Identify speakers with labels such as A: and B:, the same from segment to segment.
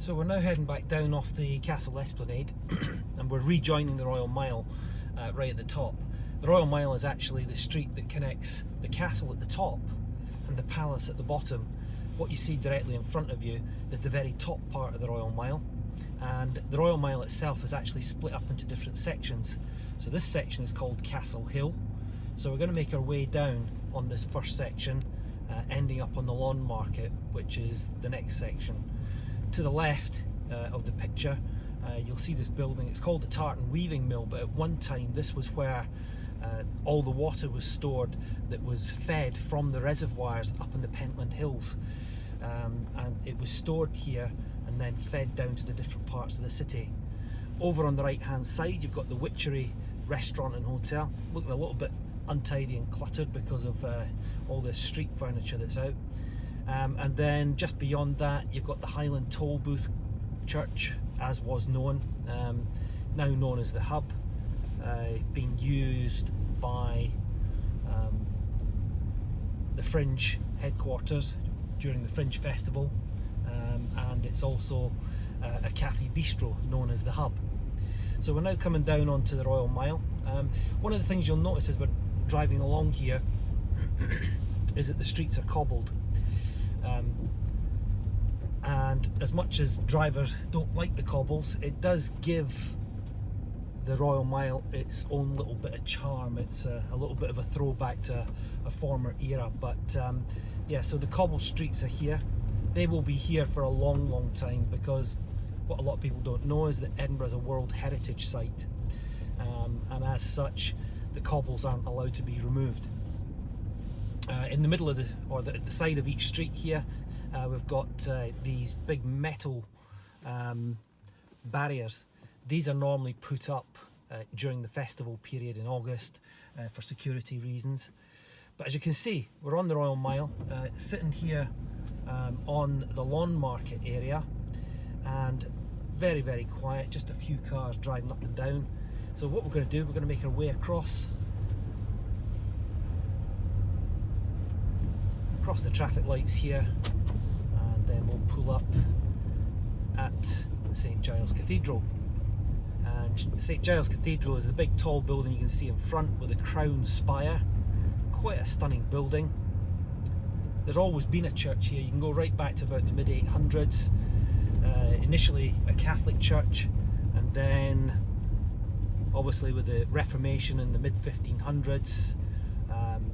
A: So we're now heading back down off the Castle Esplanade and we're rejoining the Royal Mile right at the top. The Royal Mile is actually the street that connects the castle at the top and the palace at the bottom. What you see directly in front of you is the very top part of the Royal Mile, and the Royal Mile itself is actually split up into different sections. So this section is called Castle Hill. So we're going to make our way down on this first section, ending up on the Lawnmarket, which is the next section. To the left of the picture, you'll see this building. It's called the Tartan Weaving Mill, but at one time this was where all the water was stored that was fed from the reservoirs up in the Pentland Hills, and it was stored here and then fed down to the different parts of the city. Over on the right hand side you've got the Witchery restaurant and hotel, looking a little bit untidy and cluttered because of all the street furniture that's out. And then just beyond that you've got the Highland Toll Booth Church, as was known, now known as the Hub, being used by the Fringe headquarters during the Fringe Festival, and it's also a cafe bistro known as the Hub. So we're now coming down onto the Royal Mile. One of the things you'll notice as we're driving along here is that the streets are cobbled. And as much as drivers don't like the cobbles, it does give the Royal Mile its own little bit of charm. It's a little bit of a throwback to a former era. But yeah, so the cobble streets are here. They will be here for a long time, because what a lot of people don't know is that Edinburgh is a World Heritage Site, and as such the cobbles aren't allowed to be removed. In the middle of the side of each street here, we've got these big metal barriers. These are normally put up during the festival period in August for security reasons. But as you can see, we're on the Royal Mile, sitting here on the Lawnmarket area, and very quiet, just a few cars driving up and down. So what we're going to do, we're going to make our way across the traffic lights here, and then we'll pull up at St Giles Cathedral. And St Giles Cathedral is the big tall building you can see in front with a crown spire. Quite a stunning building. There's always been a church here. You can go right back to about the mid 800s. Initially a Catholic church, and then obviously with the Reformation in the mid 1500s,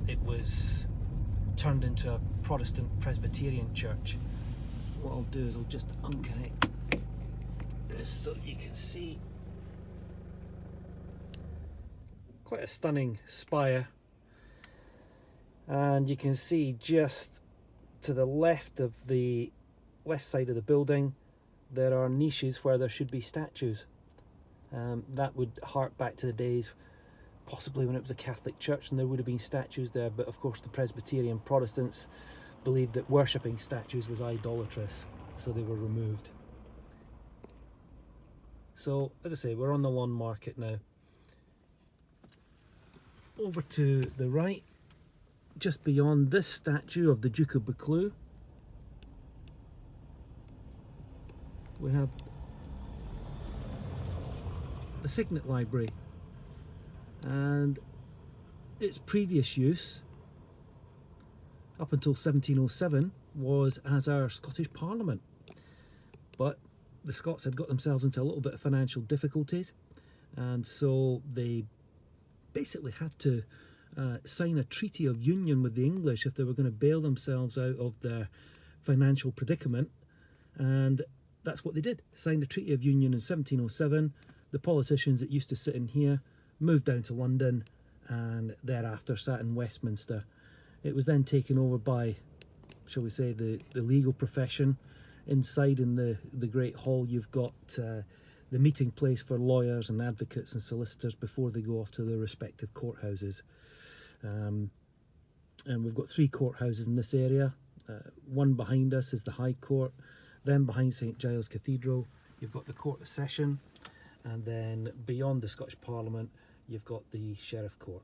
A: it was turned into a Protestant Presbyterian church. What I'll do is I'll just unconnect this so you can see. Quite a stunning spire, and you can see just to the left of the left side of the building there are niches where there should be statues. That would hark back to the days possibly when it was a Catholic church and there would have been statues there, but of course the Presbyterian Protestants believed that worshipping statues was idolatrous, so they were removed. So as I say, we're on the Lawnmarket now. Over to the right, just beyond this statue of the Duke of Buccleuch, we have the Signet Library, and its previous use up until 1707 was as our Scottish Parliament, but the Scots had got themselves into a little bit of financial difficulties, and so they basically had to sign a treaty of union with the English if they were going to bail themselves out of their financial predicament, and that's what they did. Signed a treaty of union in 1707. The politicians that used to sit in here moved down to London and thereafter sat in Westminster. It was then taken over by, shall we say, the legal profession. Inside in the Great Hall you've got the meeting place for lawyers and advocates and solicitors before they go off to their respective courthouses. And we've got 3 courthouses in this area. One behind us is the High Court. Then behind St Giles Cathedral you've got the Court of Session, and then beyond the Scottish Parliament you've got the Sheriff Court.